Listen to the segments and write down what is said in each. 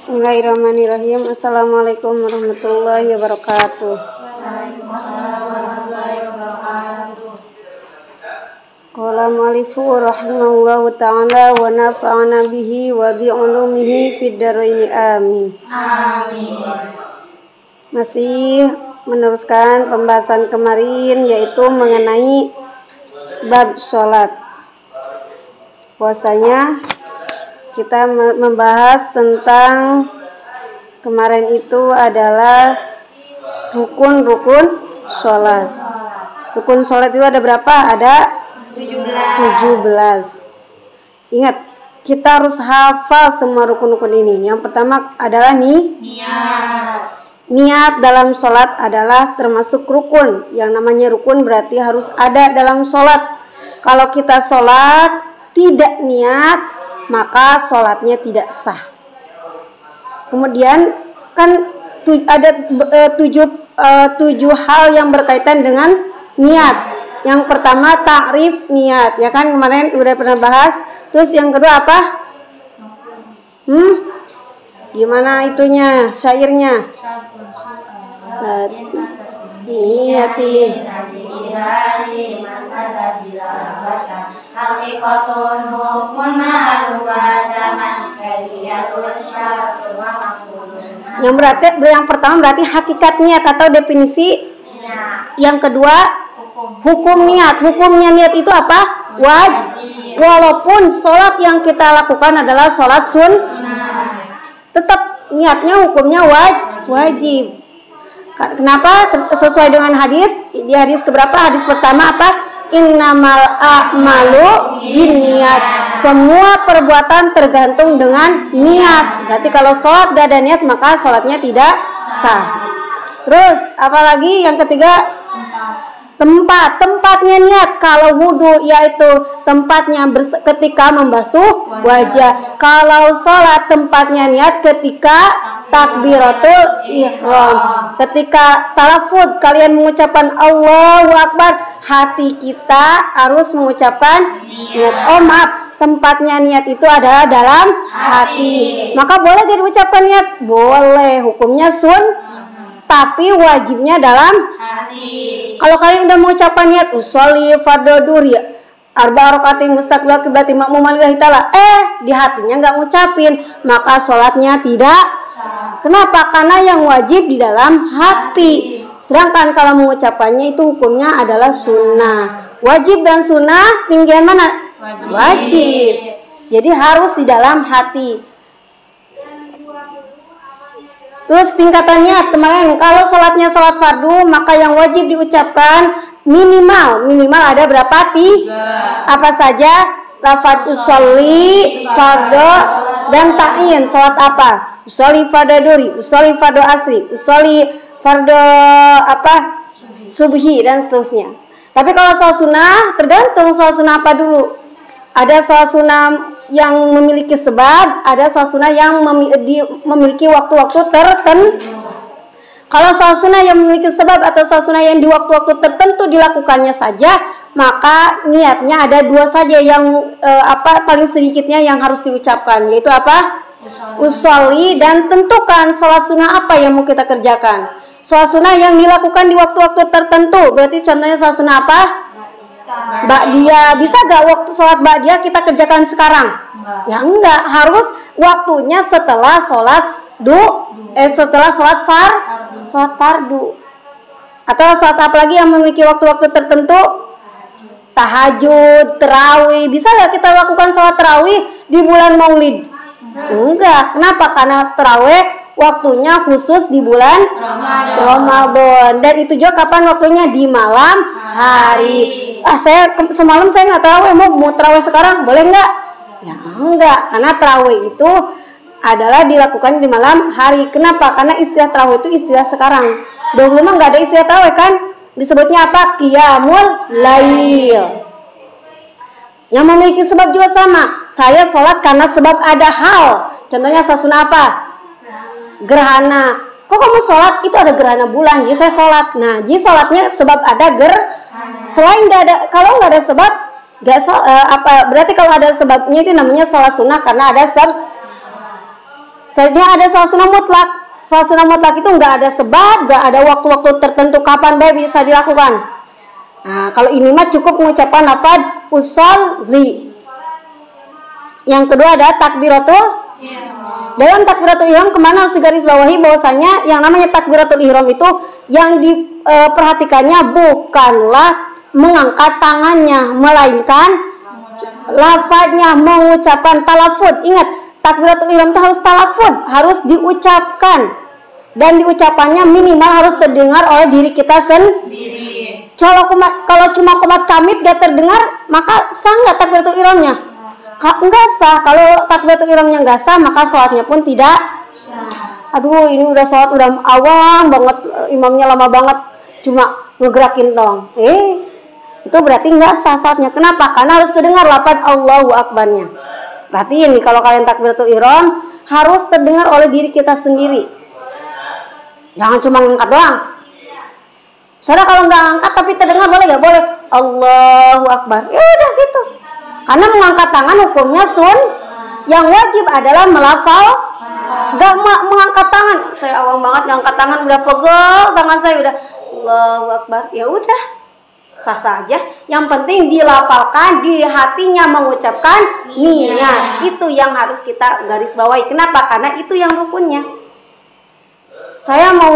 Bismillahirrahmanirrahim. Assalamualaikum warahmatullahi wabarakatuh. Qala mu'allifu rahimahullahu ta'ala wa nafa'ana bihi wa bi'ulumihi fid dharaini amin. Amin. Masih meneruskan pembahasan kemarin, yaitu mengenai bab sholat. Puasanya kita membahas tentang kemarin itu adalah rukun-rukun sholat. Rukun sholat itu ada berapa? Ada 17. Ingat, kita harus hafal semua rukun-rukun ini. Yang pertama adalah niat. Niat dalam sholat adalah termasuk rukun. Yang namanya rukun berarti harus ada dalam sholat. Kalau kita sholat tidak niat, maka sholatnya tidak sah. Kemudian kan ada tujuh hal yang berkaitan dengan niat. Yang pertama ta'rif niat, ya kan, kemarin udah pernah bahas. Terus yang kedua apa? Gimana itunya, syairnya? Niatin Hakikatun hukmun ma'lum wa zaman kariyatun syaratun wa maksudun. Yang pertama berarti hakikat niat atau definisi. Yang kedua hukum niat. Hukumnya niat itu apa? Wajib. Walaupun sholat yang kita lakukan adalah sholat sunnah, tetap niatnya hukumnya wajib. Kenapa? Sesuai dengan hadis. Di hadis keberapa? Hadis pertama apa? Innamal a'malu binniyat. Semua perbuatan tergantung dengan niat. Berarti kalau sholat gak ada niat, maka sholatnya tidak sah. Terus apalagi yang ketiga? Tempatnya niat. Kalau wudhu yaitu tempatnya ketika membasuh wajah. Kalau sholat tempatnya niat ketika takbiratul ihram. Ketika talafud kalian mengucapkan Allahu Akbar, hati kita harus mengucapkan niat. Oh maaf, tempatnya niat itu adalah dalam hati. Maka boleh gak diucapkan niat? Boleh, hukumnya tapi wajibnya dalam hati. Kalau kalian udah mengucapkan niat usolli fardhu dhuhri arba rakaatin mustaqbil qiblat makmum lillahi ta'ala, di hatinya nggak ngucapin, maka sholatnya tidak sah. Kenapa? Karena yang wajib di dalam hati. Sedangkan kalau mengucapkannya itu hukumnya adalah sunnah. Wajib dan sunnah tinggian mana? Wajib. Jadi harus di dalam hati. Terus tingkatan niat kemarin, kalau sholatnya sholat fardu, maka yang wajib diucapkan minimal ada berapa? 3. Apa saja? Lafaz usolli, fardu, dan ta'in. Sholat apa? Usolli fardu dhuhri, usolli fardu asri, usolli fardu subhi, dan seterusnya. Tapi kalau sholat sunnah, tergantung sholat sunnah apa dulu. Ada sholat sunnah yang memiliki sebab, ada sholat sunnah yang memiliki waktu-waktu tertentu. Kalau sholat sunnah yang memiliki sebab atau sholat sunnah yang di waktu-waktu tertentu dilakukannya saja, maka niatnya ada 2 saja yang paling sedikitnya yang harus diucapkan, yaitu apa? Usolli, dan tentukan sholat sunnah apa yang mau kita kerjakan. Sholat sunnah yang dilakukan di waktu-waktu tertentu, berarti contohnya sholat sunnah apa? Ba'diyah. Bisa gak waktu sholat ba'diyah kita kerjakan sekarang? Ya enggak, harus waktunya setelah sholat setelah sholat fardu. Atau sholat apa lagi yang memiliki waktu-waktu tertentu? Tahajud, tarawih. Bisa gak kita lakukan sholat tarawih di bulan Maulid? Enggak. Kenapa? Karena tarawih waktunya khusus di bulan Ramadan. Dan itu juga kapan waktunya? Di malam hari. Semalam saya nggak tarawih, mau tarawih sekarang boleh nggak? Ya enggak, karena tarawih itu adalah dilakukan di malam hari. Kenapa? Karena istilah tarawih itu istilah sekarang. Dahulu mah nggak ada istilah tarawih kan? Disebutnya apa? Qiyamul lail. Yang memiliki sebab juga sama. Saya sholat karena sebab ada hal. Contohnya sholat sunnah apa? Gerhana. Kok kamu sholat? Itu ada gerhana bulan, jadi saya sholat. Nah, jadi sholatnya sebab ada Selain kalau nggak ada sebab, berarti kalau ada sebabnya itu namanya sholat sunnah karena ada Sebenarnya ada sholat sunnah mutlak. Sholat sunnah mutlak itu nggak ada sebab, nggak ada waktu-waktu tertentu kapan bisa dilakukan. Nah, kalau ini mah cukup mengucapkan lafaz usolli. Yang kedua ada takbiratul. Dalam takbiratul ihram kemana harus digarisbawahi bahwasanya yang namanya takbiratul ihram itu yang diperhatikannya bukanlah mengangkat tangannya, melainkan lafaznya, mengucapkan talafud. Ingat, takbiratul ihram itu harus talafud, harus diucapkan, dan diucapannya minimal harus terdengar oleh diri kita sendiri. Kalau cuma komat kamit gak terdengar, maka sah nggak takbiratul ihramnya? Enggak sah. Kalau takbiratul ihramnya nggak sah, maka sholatnya pun tidak sah. Aduh, ini udah sholat udah awam banget, imamnya lama banget, cuma ngegerakin dong. Itu berarti nggak sah sholatnya. Kenapa? Karena harus terdengar lafaz Allahu Akbarnya. Perhatiin nih, kalau kalian takbiratul ihram harus terdengar oleh diri kita sendiri. Jangan cuma ngangkat doang. Saudara kalau nggak angkat tapi terdengar boleh nggak? Boleh. Allahu Akbar. Ya udah gitu. Karena mengangkat tangan hukumnya yang wajib adalah melafal. Nggak mengangkat tangan. Saya awam banget ngangkat tangan, udah pegel tangan saya udah Allahu Akbar. Ya udah, sah saja. Yang penting dilafalkan, di hatinya mengucapkan niat. Itu yang harus kita garis bawahi. Kenapa? Karena itu yang rukunnya. Saya mau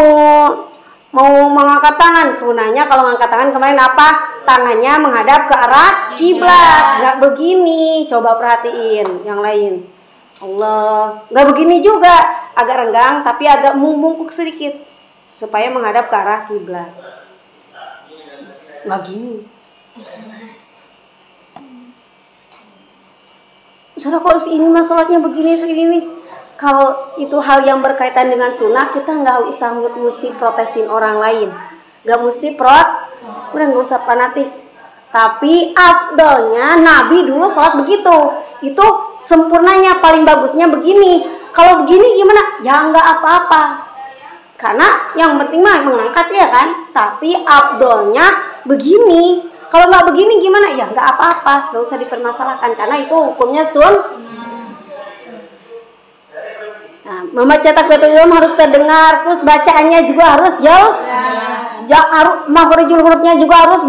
mengangkat tangan, sunahnya kalau mengangkat tangan kemarin apa? Tangannya menghadap ke arah kiblat, nggak begini. Coba perhatiin yang lain. Allah, nggak begini juga, agak renggang tapi agak membungkuk sedikit supaya menghadap ke arah kiblat. Nggak gini. Saudara, kalau ini masalahnya begini segini nih. Kalau itu hal yang berkaitan dengan sunnah, kita nggak usah mesti protesin orang lain, nggak mesti udah nggak usah fanatik. Tapi afdolnya Nabi dulu sholat begitu, itu sempurnanya paling bagusnya begini. Kalau begini gimana? Ya nggak apa-apa, karena yang penting mah mengangkat ya kan. Tapi afdolnya begini. Kalau nggak begini gimana? Ya nggak apa-apa, nggak usah dipermasalahkan karena itu hukumnya Nah, membaca takbiratul ihram harus terdengar, terus bacaannya juga harus jauh. Makhrijul hurufnya juga harus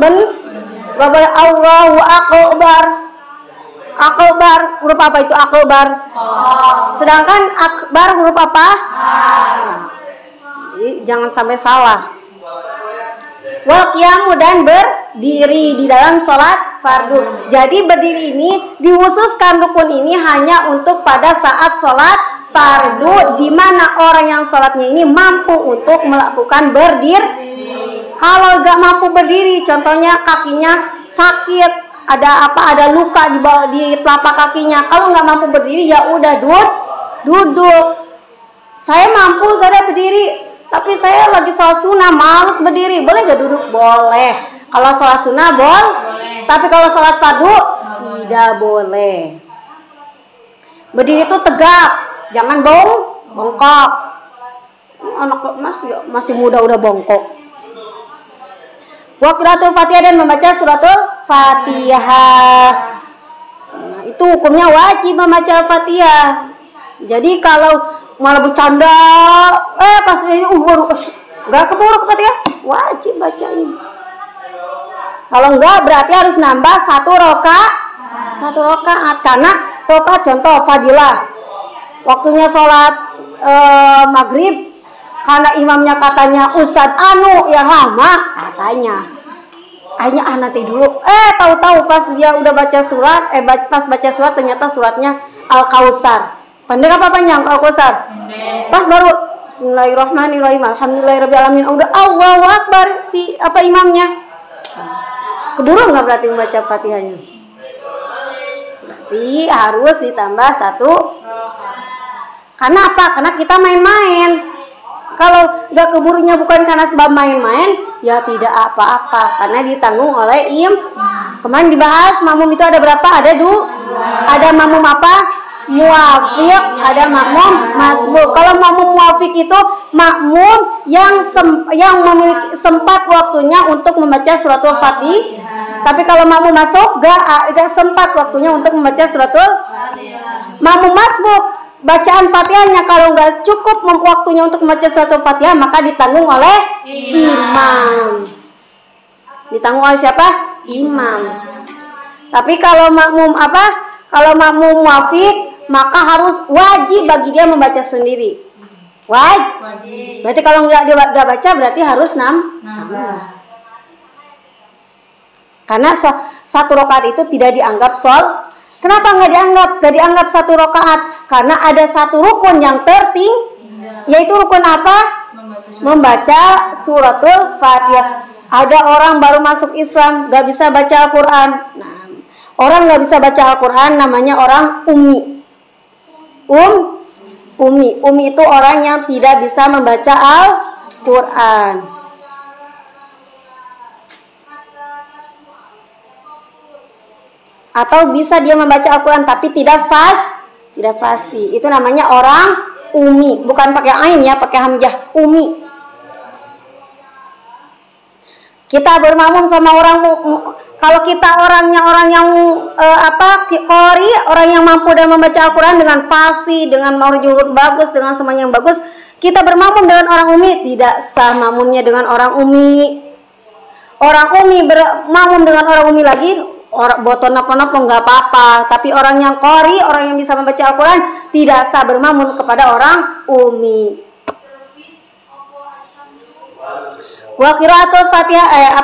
Allahu Akbar. Akbar huruf apa itu akbar? Sedangkan akbar huruf apa? Jadi jangan sampai salah. Wal qiyamu dan berdiri di dalam sholat fardu. Jadi berdiri ini dihususkan, rukun ini hanya untuk pada saat sholat fardu, di mana orang yang sholatnya ini mampu untuk melakukan berdiri. Kalau gak mampu berdiri, contohnya kakinya sakit, ada luka di telapak kakinya, kalau nggak mampu berdiri ya udah duduk. Saya mampu, saya berdiri, tapi saya lagi sholat sunnah, males berdiri, boleh gak duduk? Boleh. Kalau sholat sunnah boleh. Tapi kalau sholat fardu tidak boleh. Berdiri itu tegap, jangan bongkok. Anak masih muda udah bongkok. Wa qiraatul Fatihah, dan membaca suratul Fatihah. Nah, itu hukumnya wajib membaca Fatihah. Jadi kalau malah bercanda, pas ini enggak keburu ke Fatihah, wajib bacanya. Kalau enggak berarti harus nambah satu rakaat. Karena rakaat contoh fadilah. Waktunya sholat maghrib, karena imamnya katanya Ustadz Anu yang lama, katanya akhirnya nanti dulu, tahu-tahu pas dia udah baca surat, pas baca surat ternyata suratnya Al-Kautsar. Pendek apa panjang Al-Kautsar? Pas baru Bismillahirrahmanirrahim, Alhamdulillahirabbil alamin, udah Allahu Akbar si imamnya. Keburu nggak berarti membaca Fatihahnya? Berarti harus ditambah satu. Karena apa? Karena kita main-main. Kalau nggak keburunya bukan karena sebab main-main, ya tidak apa-apa, karena ditanggung oleh Kemarin dibahas makmum itu ada berapa? Ada makmum apa? Muwafiq, ada makmum masbuk. Kalau makmum muwafiq itu makmum yang memiliki sempat waktunya untuk membaca suratul Fatihah. Tapi kalau makmum masuk gak sempat waktunya untuk membaca suratul. Makmum masbuk bacaan Fatihahnya. Kalau nggak cukup waktunya untuk membaca satu Fatihah, maka ditanggung oleh imam. Ditanggung oleh siapa? Imam. Tapi kalau makmum Kalau makmum muafiq, maka harus wajib bagi dia membaca sendiri. Wajib. Berarti kalau nggak baca, berarti harus nambah. Karena satu rakaat itu tidak dianggap sholat. Kenapa nggak dianggap? Nggak dianggap satu rakaat? Karena ada satu rukun yang tertinggi, yaitu rukun apa? Membaca suratul Fatihah. Ada orang baru masuk Islam, nggak bisa baca Al-Quran. Nah, orang nggak bisa baca Al-Quran namanya orang ummi. Ummi itu orang yang tidak bisa membaca Al-Quran. Atau bisa dia membaca Al-Quran tapi tidak fasih. Itu namanya orang ummi. Bukan pakai ain ya, pakai hamzah. Ummi. Kita bermakmum sama orang, kalau kita orang yang qori, orang yang mampu dan membaca Al-Quran dengan fasih, dengan mahrujul huruf bagus, dengan semuanya yang bagus, kita bermakmum dengan orang ummi, tidak sah makmumnya dengan orang ummi. Orang ummi bermakmum dengan orang ummi lagi, orang boton apa-apa nggak apa-apa. Tapi orang yang qori, orang yang bisa membaca Al-Quran, tidak sah bermakmum kepada orang ummi. Wa qiraatul Fatihah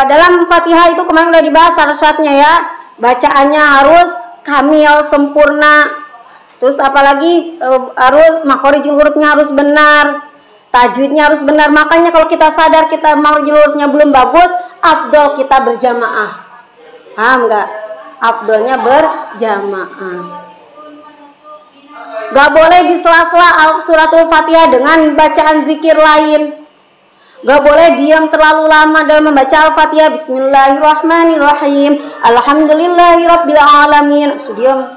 dalam Fatihah itu kemarin udah dibahas syarat-syaratnya ya. Bacaannya harus kamil, sempurna. Terus apalagi harus makhorijul hurufnya harus benar. Tajwidnya harus benar. Makanya kalau kita sadar kita makhorijul hurufnya belum bagus, afdol kita berjamaah. Paham enggak? Afdolnya berjamaah. Gak boleh di sela-sela suratul Fatihah dengan bacaan zikir lain. Gak boleh diam terlalu lama dalam membaca Al-Fatihah. Bismillahirrahmanirrahim. Alhamdulillahirabbil alamin. Diam.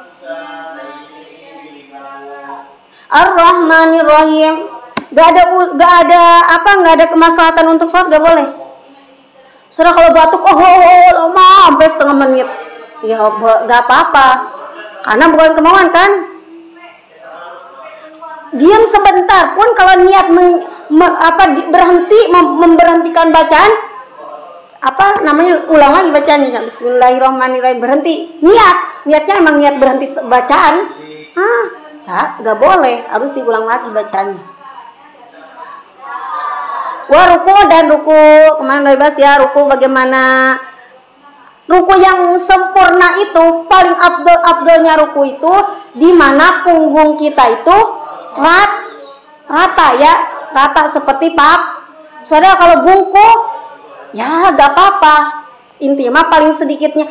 Ar-Rahmanirrahim. Gak ada kemaslahatan untuk sholat, gak boleh. Saudara kalau batuk, lama sampai setengah menit. Ya gak apa-apa. Karena bukan kemauan kan. Diam sebentar pun kalau niat memberhentikan bacaan, ulang lagi bacaannya. Bismillahirrahmanirrahim, berhenti. Niatnya emang niat berhenti bacaan. Gak boleh, harus diulang lagi bacaannya. Ruku dan ruku, kemarin udah bahas ya, ruku bagaimana. Ruku yang sempurna itu, paling abdolnya ruku itu di mana punggung kita itu rata ya, rata seperti Saudara kalau bungkuk ya gak apa-apa. Intinya paling sedikitnya,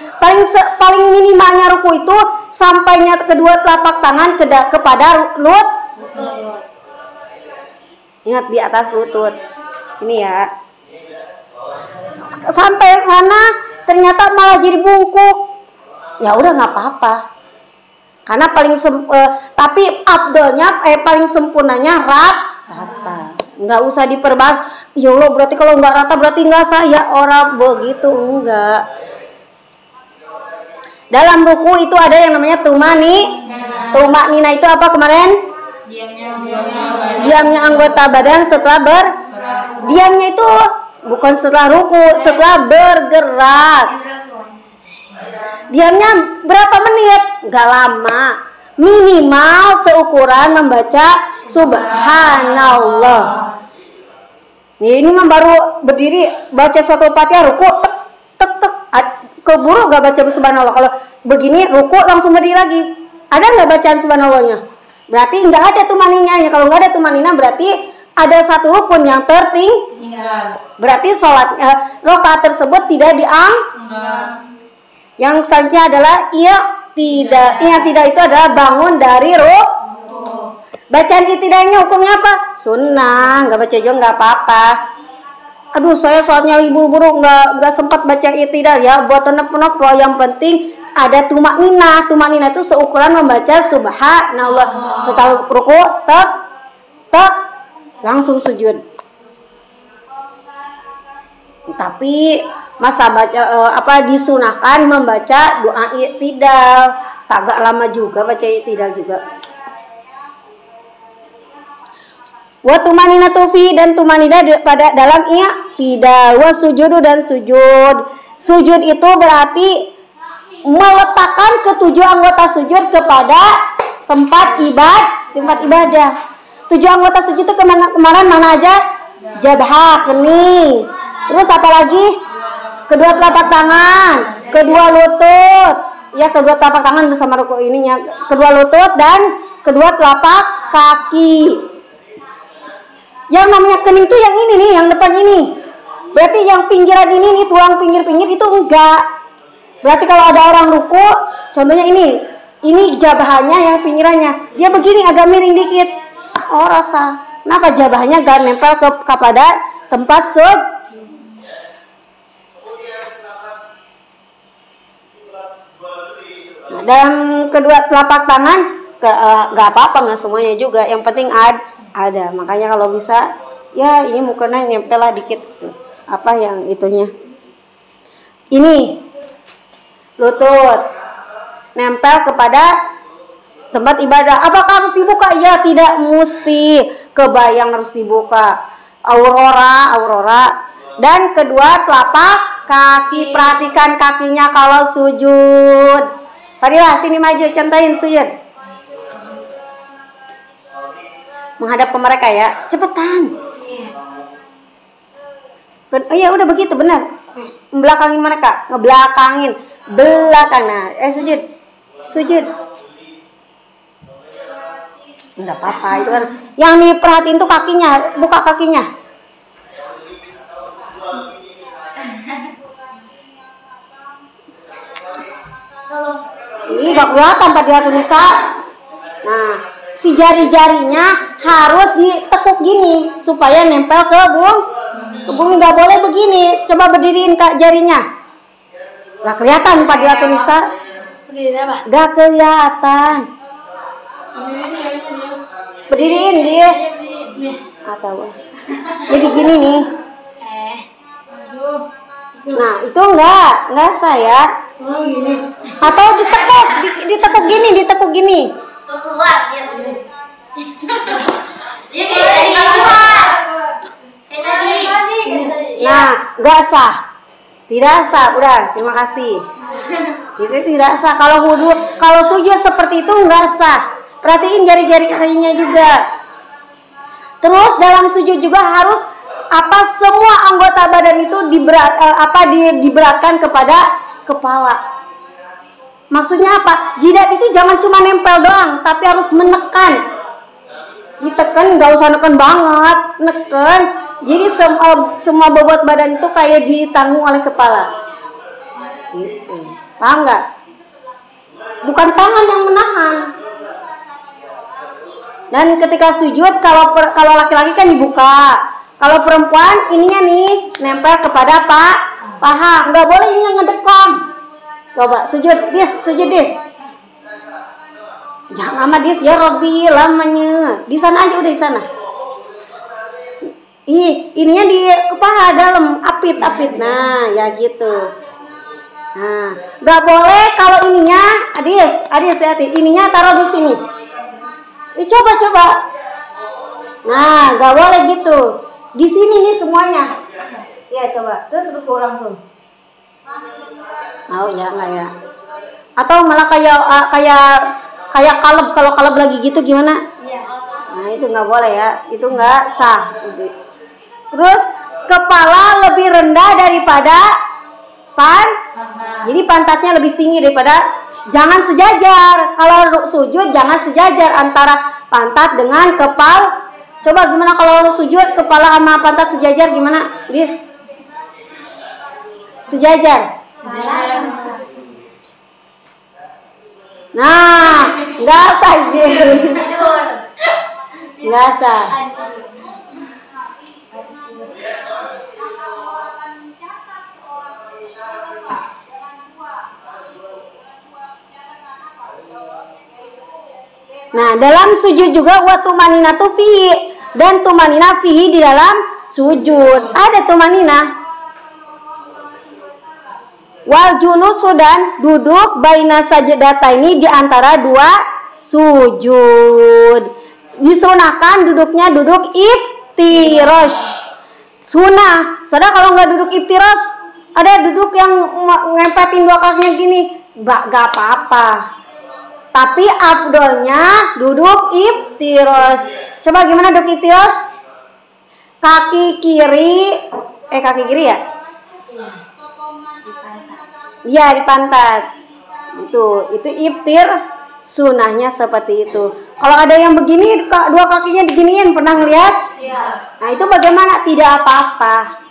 paling minimalnya ruku itu sampainya kedua telapak tangan kepada lutut. Ingat di atas lutut. Ini ya. Sampai sana ternyata malah jadi bungkuk. Ya udah nggak apa-apa. Karena tapi abdolnya paling sempurnanya rata. Nggak usah diperbahas. Ya Allah, berarti kalau nggak rata berarti nggak sah ya, orang begitu, enggak. Dalam ruku itu ada yang namanya tumaknina itu apa kemarin? Diamnya anggota badan setelah diamnya itu bukan setelah ruku, setelah bergerak. Diamnya berapa menit? Gak lama. Minimal seukuran membaca subhanallah. Ini mah baru berdiri baca suatu Fatihah, ruku tek keburu gak baca subhanallah. Kalau begini ruku langsung berdiri lagi. Ada nggak bacaan subhanallahnya? Berarti nggak ada tumaninanya. Kalau nggak ada tumanina berarti ada satu rukun yang tertinggi. Berarti sholat rakaat tersebut tidak dianggap. Yang selanjutnya adalah tidak itu adalah bangun dari ruku. Bacaan iktidalnya hukumnya apa? Sunnah, nggak baca juga nggak apa-apa. Aduh, saya soalnya buru-buru nggak sempat baca iktidal ya. Buat anak-anak yang penting ada tumaknina. Tumaknina itu seukuran membaca subhanallah. Setelah ruku, tek, langsung sujud. Tapi masa baca disunahkan membaca doa iktidal. Agak lama juga baca iktidal juga. Wa tumaninatu fi, dan tumanina pada dalam i'tidal. Wa sujudu, dan sujud. Sujud itu berarti meletakkan ketujuh anggota sujud kepada tempat ibadah. Tujuh anggota sujud itu kemarin mana aja? Jabhah, kening. Terus apa lagi? Kedua telapak tangan, kedua lutut. Ya, kedua telapak tangan bersama ruku ininya. Kedua lutut dan kedua telapak kaki. Yang namanya kening itu yang ini nih, yang depan ini. Berarti yang pinggiran ini nih, tulang pinggir-pinggir itu enggak. Berarti kalau ada orang ruku, contohnya ini jabahnya yang pinggirannya, dia begini agak miring dikit. Oh, rasa. Kenapa jabahnya gak nempel kepada tempat sujud? Nah, dalam kedua telapak tangan gak apa-apa, nggak semuanya juga. Yang penting ada. Makanya kalau bisa, ya ini mukanya nempel lah dikit tuh. Apa yang itunya? Ini lutut nempel kepada tempat ibadah. Apakah harus dibuka? Ya, tidak mesti. Kebayang harus dibuka. Aurora. Dan kedua telapak kaki, perhatikan kakinya kalau sujud. Fadilah, sini maju, contohin sujud. Menghadap ke mereka ya, cepetan. Oh ya, udah begitu, benar. Belakangin mereka, ngebelakangin. Belakang, nah, sujud. Enggak apa-apa, itu kan yang diperhatiin tuh kakinya, buka kakinya. Ih, gak kelihatan Fadilatul Nisa. Nah, si jari-jarinya harus ditekuk gini supaya nempel ke bumi. Gak boleh begini. Coba berdiriin kak jarinya. Gak kelihatan Fadilatul Nisa. Gak kelihatan. Berdiriin dia. Atau jadi gini nih. Nah, itu enggak saya. Atau ditekuk gini. Keluar dia. Nah, enggak sah. Tidak sah, udah, terima kasih. Itu tidak sah. Kalau wudu, kalau sujud seperti itu enggak sah. Perhatiin jari-jari kakinya juga. Terus dalam sujud juga harus semua anggota badan itu diberatkan kepada kepala. Maksudnya apa? Jidat itu jangan cuma nempel doang, tapi harus menekan. Ditekan, nggak usah neken banget, neken. Jadi semua bobot badan itu kayak ditanggung oleh kepala. Gitu. Paham nggak? Bukan tangan yang menahan. Dan ketika sujud, kalau laki-laki kan dibuka. Kalau perempuan ininya nih nempel kepada paha. Nggak boleh ini yang ngedekam. Coba sujud dis. Jangan lama dis ya Robi, lamanya. Di sana aja, udah di sana. Ininya di paha dalam, apit. Nah, ya gitu. Nah, nggak boleh kalau ininya, adis hati. Ininya taruh di sini. Coba. Nah, nggak boleh gitu. Di sini nih semuanya. Ya, coba. Terus ruku langsung. Oh ya, enggak ya. Atau malah kayak kaleb, kalau kaleb lagi gitu gimana? Nah, itu nggak boleh ya. Itu nggak sah. Terus kepala lebih rendah daripada jadi pantatnya lebih tinggi daripada. Jangan sejajar. Kalau sujud jangan sejajar antara pantat dengan kepala. Coba gimana kalau sujud kepala sama pantat sejajar gimana? Dis. Sejajar. Nah, nggak sah. Nggak sah. Nah, dalam sujud juga wa tumaninatu fihi, dan tumanina fihi di dalam sujud. Ada tumanina. Wal julusu, dan duduk baina sajdataini di antara dua sujud. Disunahkan duduknya duduk iftirash. Sunnah. Saudara kalau nggak duduk iftirash, ada duduk yang ngepetin dua kakinya gini, gak apa-apa. Tapi afdolnya duduk iftirash. Coba gimana duduk iftirash? Kaki kiri ya? Iya, di pantat. Itu iftir, sunahnya seperti itu. Kalau ada yang begini, dua kakinya diginiin, pernah ngeliat? Iya. Nah, itu bagaimana? Tidak apa-apa.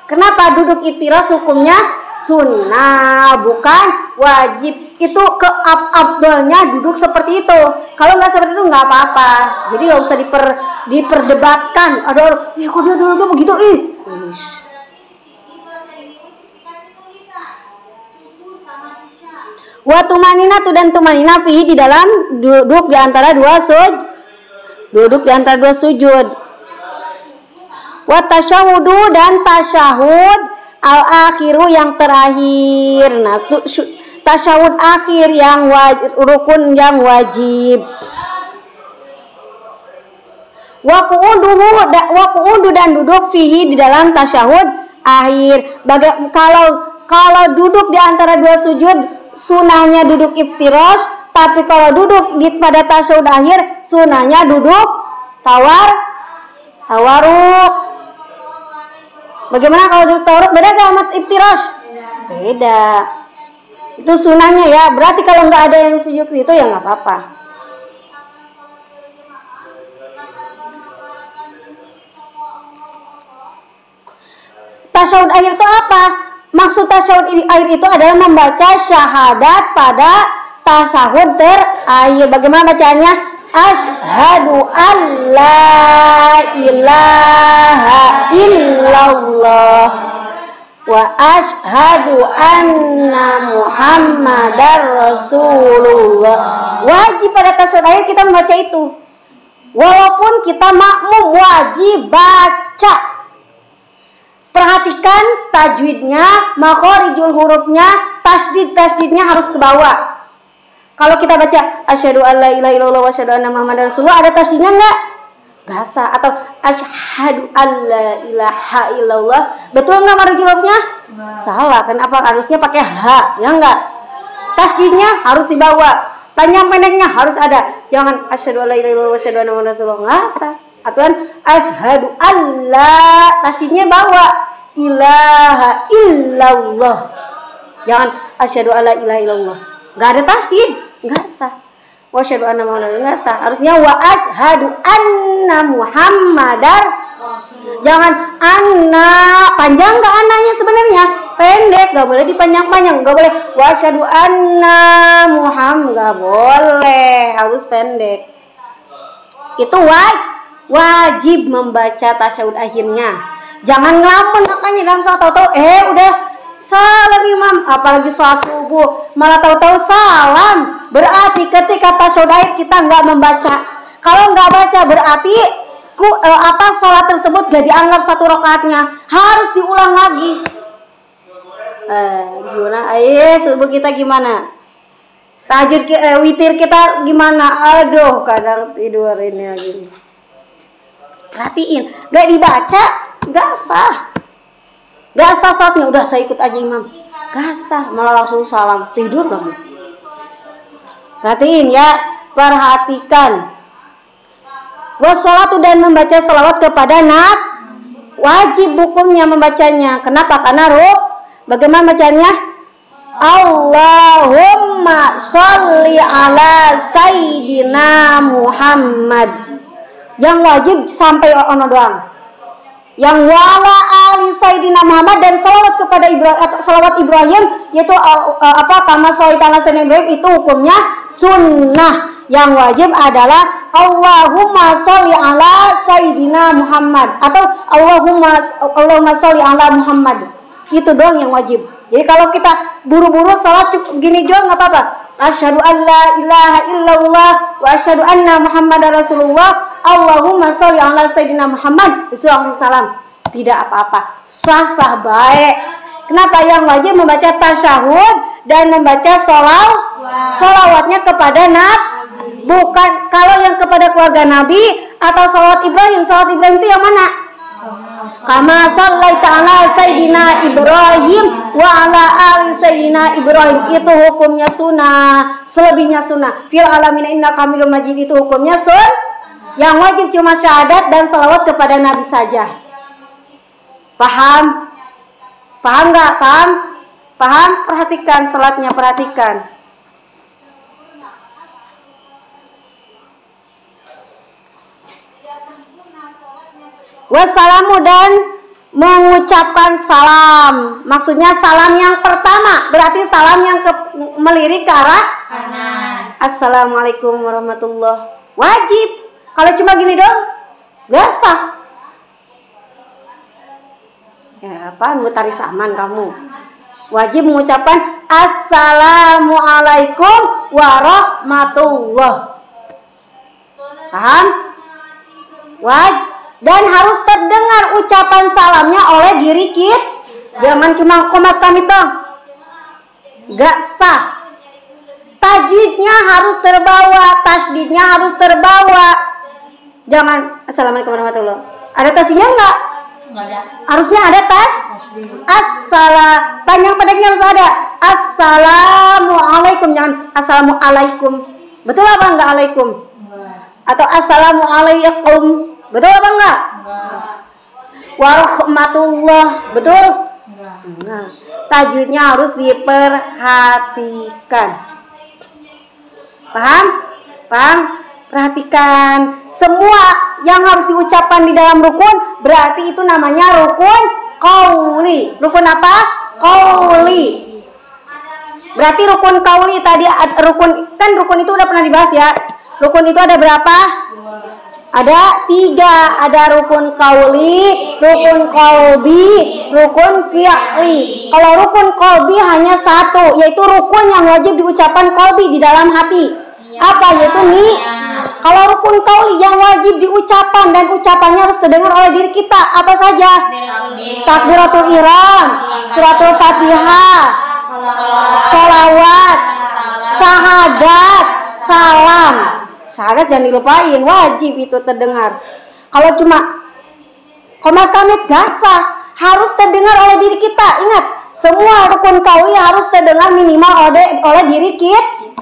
Kenapa duduk iftirash hukumnya sunnah, bukan wajib. Itu afdolnya duduk seperti itu. Kalau nggak seperti itu nggak apa-apa. Jadi nggak usah diperdebatkan. Ada orang, kok dia dulu tuh begitu, Wa tumanina dan tumanina fihi di dalam duduk di antara dua sujud. Wa tasyahhudu dan tasyahud al-akhiru yang terakhir. Nah, tasyahud akhir yang rukun yang wajib. Wa qu'udu dan duduk fihi di dalam tasyahud akhir. Kalau duduk di antara dua sujud, sunahnya duduk iftirash, tapi kalau duduk pada tasyahud akhir, sunahnya duduk tawaruk. Bagaimana kalau duduk tawaruk? Beda gak sama iftirash? Beda. Itu sunahnya ya. Berarti kalau nggak ada yang sujud itu ya nggak apa-apa. Tasyahud akhir itu apa? Maksud tasyahud akhir itu adalah membaca syahadat pada tasyahud terakhir. Bagaimana bacanya? Asyhadu an la ilaha illallah wa asyhadu anna muhammadar rasulullah. Wajib pada tasyahud akhir kita membaca itu. Walaupun kita makmum, wajib baca. Perhatikan tajwidnya, makhorijul hurufnya, tasdidnya harus ke bawah. Kalau kita baca asyhadu alla ilaha illallah wa asyhadu anna muhammadar rasulullah, ada tasdidnya enggak? Enggak sah. Atau asyhadu alla ilaha illallah, betul enggak makhorijul hurufnya? Salah. Kenapa? Harusnya pakai ha, ya enggak? Tasdidnya harus di bawah. Panjang pendeknya harus ada. Jangan asyhadu alla ilaha illallah wa asyhadu anna muhammadar rasulullah. Enggak sah. Aturan asyhadu alla, tasdidnya bawa, ilaha illallah. Jangan asyhadu alla ilaha illallah. Enggak ada tasdid, enggak sah. Wa asyhadu anna muhammadar, enggak sah. Harusnya wa asyhadu anna muhammadar. Jangan anna, panjang enggak annanya sebenarnya? Pendek, enggak boleh dipanjang-panjang, enggak boleh wa asyhadu anna muhammad, enggak boleh, harus pendek. Itu wajib membaca tasyahud akhirnya. Jangan ngelamun makanya dalam salat tahu-tahu udah salam imam, apalagi salat subuh malah tahu-tahu salam. Berarti ketika tasyahud akhir kita nggak membaca. Kalau nggak baca berarti salat tersebut gak dianggap satu rakaatnya, harus diulang lagi. Gimana? Subuh kita gimana? Tahajud witir kita gimana? Aduh, kadang tidur ini lagi. Perhatiin, gak dibaca, gak sah. Gak sah salatnya, udah saya ikut aja imam. Gak sah, malah langsung salam, tidur lagi. Perhatiin ya, perhatikan. Wassalatu dan membaca salawat kepada Nabi, wajib hukumnya membacanya. Kenapa? Karena bagaimana bacanya? Allahumma sholli ala sayyidina Muhammad. Yang wajib sampai ono doang. Yang wala ali sayyidina Muhammad dan salawat kepada salawat Ibrahim, yaitu kama sholli ala sayyidina Ibrahim, itu hukumnya sunnah. Yang wajib adalah Allahumma sholli ala sayyidina Muhammad atau Allahumma sholli ala Muhammad. Itu doang yang wajib. Jadi kalau kita buru-buru salat cukup gini juga nggak apa-apa. Asyhadu an la ilaha illallah wa asyhadu anna muhammadar rasulullah. Allahumma sholli ala sayyidina Muhammad. Itu langsung salam. Tidak apa-apa. Sah-sah baik. Kenapa? Yang wajib membaca tasyahud dan membaca sholawatnya kepada Nabi. Bukan, kalau yang kepada keluarga Nabi atau salawat Ibrahim itu yang mana? Kama shallaita ala sayyidina Ibrahim wa ala ali sayyidina Ibrahim, itu hukumnya sunnah, selebihnya sunnah. Fil alamin innaka hamidum majid, itu hukumnya yang wajib cuma syahadat dan salawat kepada Nabi saja. Paham? Paham nggak? Paham? Perhatikan salatnya, perhatikan. Wassalamu, dan mengucapkan salam. Maksudnya salam yang pertama, berarti salam yang melirik ke arah kanan. Assalamualaikum warahmatullahi. Wajib. Kalau cuma gini dong, gak sah. Ya apaan, mutari saman kamu. Wajib mengucapkan Assalamualaikum warahmatullahi. Paham? Wajib. Dan harus terdengar ucapan salamnya oleh diri kita. Jangan cuma komat kami toh. Gak sah. Tajwidnya harus terbawa, tasdidnya harus terbawa. Jangan Assalamualaikum warahmatullahi. Ada tasnya enggak? Enggak ada. Harusnya ada tas. Panjang pendeknya harus ada. Assalamualaikum, jangan Assalamualaikum. Betul apa enggak alaikum? Enggak. Atau Assalamualaikum. Betul apa enggak? Warahmatullah. Betul? Enggak. Tajwidnya harus diperhatikan. Paham? Perhatikan. Semua yang harus diucapkan di dalam rukun, berarti itu namanya rukun qauli. Rukun apa? Qauli. Berarti rukun qauli tadi, rukun itu udah pernah dibahas ya. Rukun itu ada berapa? Ada 3, ada rukun qauli, rukun qalbi, rukun fi'li. Kalau rukun qalbi hanya 1, yaitu rukun yang wajib diucapkan qalbi di dalam hati. Apa? Yaitu Kalau rukun qauli yang wajib diucapkan dan ucapannya harus terdengar oleh diri kita, apa saja? Takbiratul ihram, suratul Fatihah, sholawat, syahadat, salam. Syahadat jangan dilupain, wajib itu terdengar. Kalau cuma komat kamit gak sah, harus terdengar oleh diri kita. Ingat, semua rukun qauli harus terdengar minimal oleh diri kita.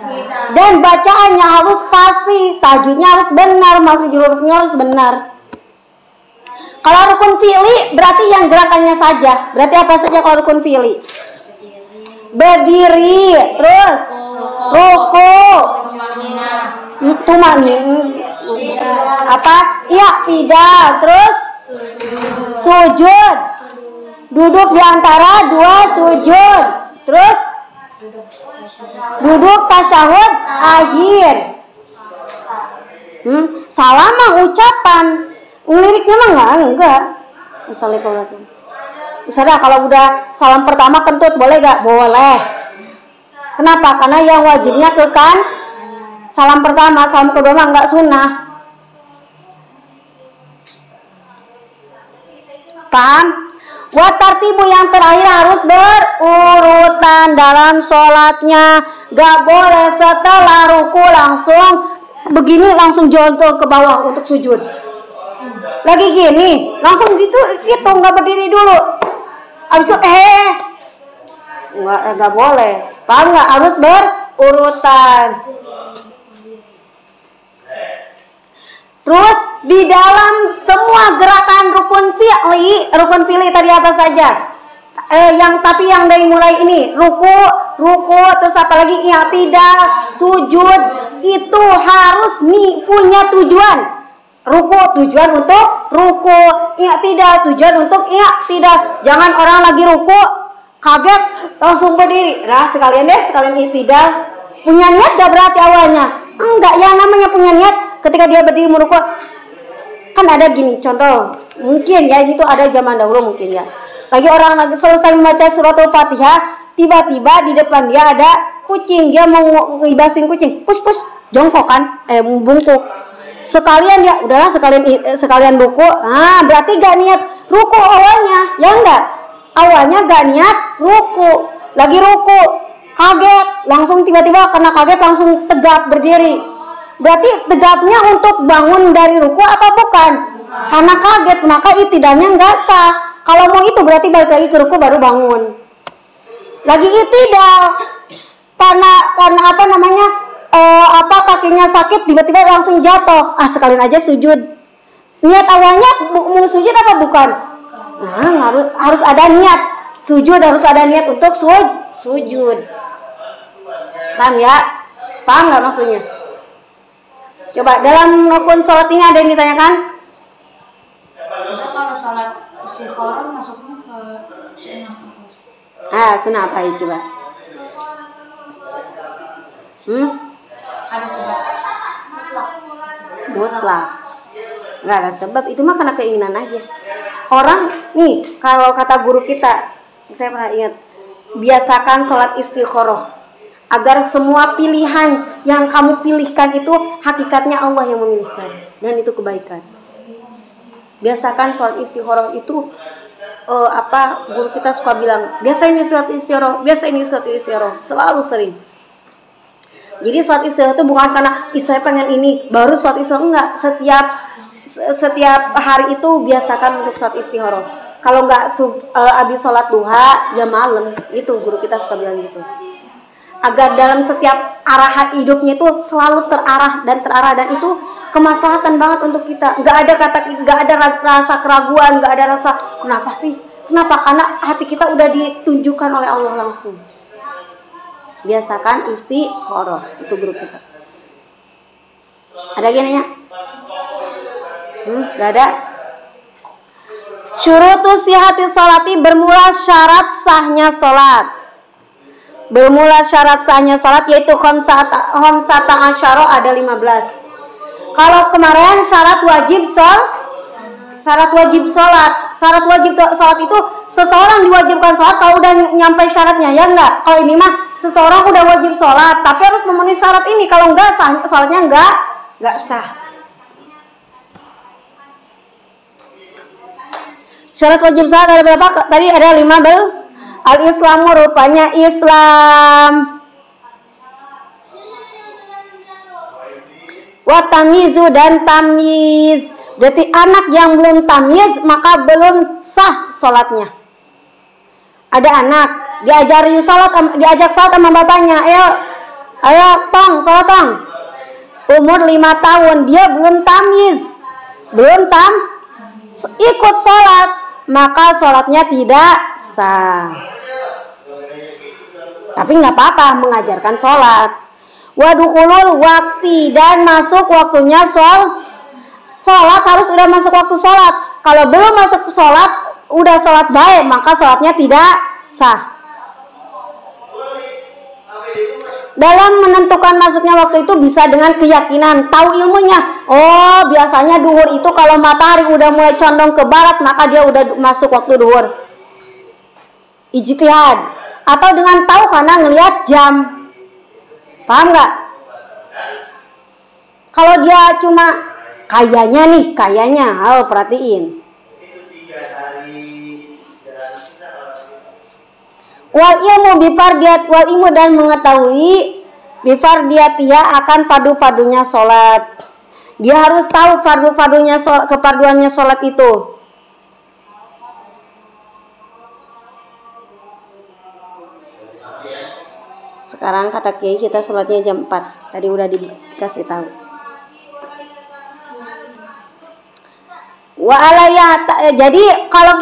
Dan bacaannya harus fasih, tajwidnya harus benar, makhraj hurufnya harus benar. Kalau rukun fi'li berarti yang gerakannya saja. Berarti apa saja kalau rukun fi'li? Berdiri, terus ruku, apa? Iya, tidak. Terus sujud. Duduk di antara 2 sujud. Terus duduk tasyahud akhir. Salam mah ucapan. Liriknya mah enggak. Assalamualaikum. Misalnya kalau udah salam pertama kentut boleh gak? Boleh. Kenapa? Karena yang wajibnya ke kan salam pertama, salam kedua mah enggak sunnah. Paham? Watartibu yang terakhir harus berurutan dalam sholatnya. Gak boleh setelah ruku langsung begini, langsung jontor ke bawah untuk sujud. Lagi gini, langsung gitu gak berdiri dulu. Abis itu gak boleh. Paham gak? Harus berurutan. Terus di dalam semua gerakan rukun fi'li tadi apa saja? Tapi yang dari mulai ini, ruku, terus apa lagi? I'tidal, sujud, itu harus punya tujuan. Ruku tujuan untuk ruku, i'tidal tujuan untuk i'tidal. Jangan orang lagi ruku kaget langsung berdiri. Nah, sekalian i'tidal. Punya niat gak berarti awalnya? Enggak, yang namanya punya niat ketika dia berdiri merukuk. Kan ada gini contoh, mungkin ya itu ada zaman dahulu mungkin ya. Lagi orang lagi selesai membaca suratul Fatihah, tiba-tiba di depan dia ada kucing, dia mau ngibasin kucing, pus jongkok kan, bungkuk. Sekalian dia udahlah sekalian ruku. Nah, berarti gak niat ruku awalnya, ya enggak? Awalnya gak niat ruku. Lagi ruku, kaget, langsung tiba-tiba karena kaget langsung tegak berdiri. Berarti tegapnya untuk bangun dari ruku apa bukan? Karena kaget, maka itidalnya nggak sah. Kalau mau itu berarti balik lagi ke ruku baru bangun. Lagi itidal. Karena apa namanya? Kakinya sakit tiba-tiba langsung jatuh. Sekalian aja sujud. Niat awalnya mau sujud apa bukan? Nah, harus ada niat. Sujud harus ada niat untuk sujud. Paham ya? Paham nggak maksudnya? Coba dalam rukun sholat ini ada yang ditanyakan? Bisa kalau sholat istikharah masuknya ke sunnah. Sunnah apa ya coba? Ada sebab Mutlak. Nggak ada sebab, itu mah karena keinginan aja. Orang nih, kalau kata guru kita, saya pernah ingat, biasakan sholat istikharah agar semua pilihan yang kamu pilihkan itu hakikatnya Allah yang memilihkan, dan itu kebaikan. Biasakan sholat istikharah itu guru kita suka bilang, biasa ini sholat istikharah, selalu sering. Jadi sholat istikharah itu bukan karena saya pengen ini baru sholat istikharah, enggak. Setiap hari itu biasakan untuk sholat istikharah. Kalau enggak habis sholat duha ya malam, itu guru kita suka bilang gitu. Agar dalam setiap arahan hidupnya itu selalu terarah dan itu kemaslahatan banget untuk kita. Enggak ada rasa keraguan, enggak ada rasa kenapa sih? Kenapa? Karena hati kita udah ditunjukkan oleh Allah langsung. Biasakan istikharah, itu guru kita. Ada yang nanya? Gak ada. Syurutus sihati sholati, bermula syarat sahnya sholat. Bermula syarat sahnya sholat yaitu khamsata asyara, ada 15. Kalau kemarin syarat wajib sholat. Syarat wajib sholat itu seseorang diwajibkan sholat kalau udah nyampe syaratnya, ya enggak? Kalau ini mah seseorang udah wajib sholat tapi harus memenuhi syarat ini, kalau enggak sholatnya enggak sah. Syarat wajib sholat ada berapa? Tadi ada 15. Al-Islamu, rupanya Islam. Wa tamizu, dan tamiz. Berarti anak yang belum tamyiz maka belum sah sholatnya. Ada anak diajak sholat sama bapaknya, ayo tong sholat tong. Umur 5 tahun dia belum tamyiz, ikut sholat, maka sholatnya tidak sah. Tapi nggak apa-apa mengajarkan sholat. Wadukhulul wakti, dan masuk waktunya sholat harus udah masuk waktu sholat. Kalau belum masuk sholat, udah sholat baik, maka sholatnya tidak sah. Dalam menentukan masuknya waktu itu bisa dengan keyakinan, tahu ilmunya. Oh, biasanya duhur itu kalau matahari udah mulai condong ke barat, maka dia udah masuk waktu duhur. Ijtihad. Atau dengan tahu karena ngelihat jam. Paham nggak? Kalau dia cuma kayaknya, perhatiin. Wal ilmu bifardiyat, wal ilmu, dan mengetahui bifardiyatiha akan padu-padunya sholat. Dia harus tahu padu-padunya sholat, kepaduannya sholat itu. Sekarang kata Kiai kita sholatnya jam 4. Tadi udah dikasih tahu. Jadi kalau